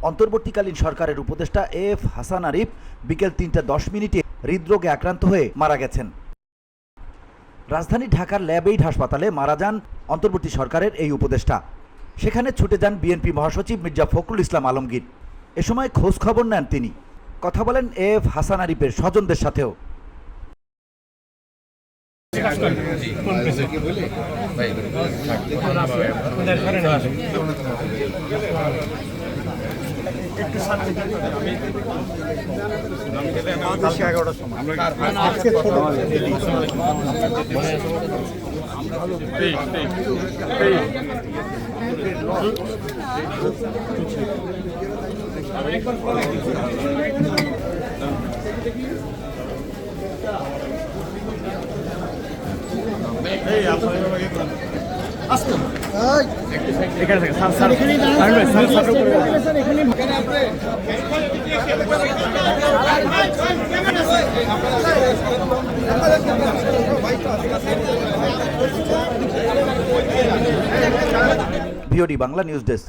অন্তর্বর্তীকালীন সরকারের উপদেষ্টা এফ হাসান আরিফ বিকেল ৩:১০ হৃদরোগে আক্রান্ত হয়ে মারা গেছেন। রাজধানী ঢাকার ল্যাব-8 হাসপাতালে মারা যান অন্তর্বর্তী সরকারের এই উপদেষ্টা। সেখানে ছুটে যান বিএনপি মহাসচিব মির্জা ফখরুল ইসলাম আলমগীর। এ সময় খোঁজ খবর নেন তিনি, কথা বলেন এফ হাসান আরিফের স্বজনদের সাথেও। VOD Bangla news desk.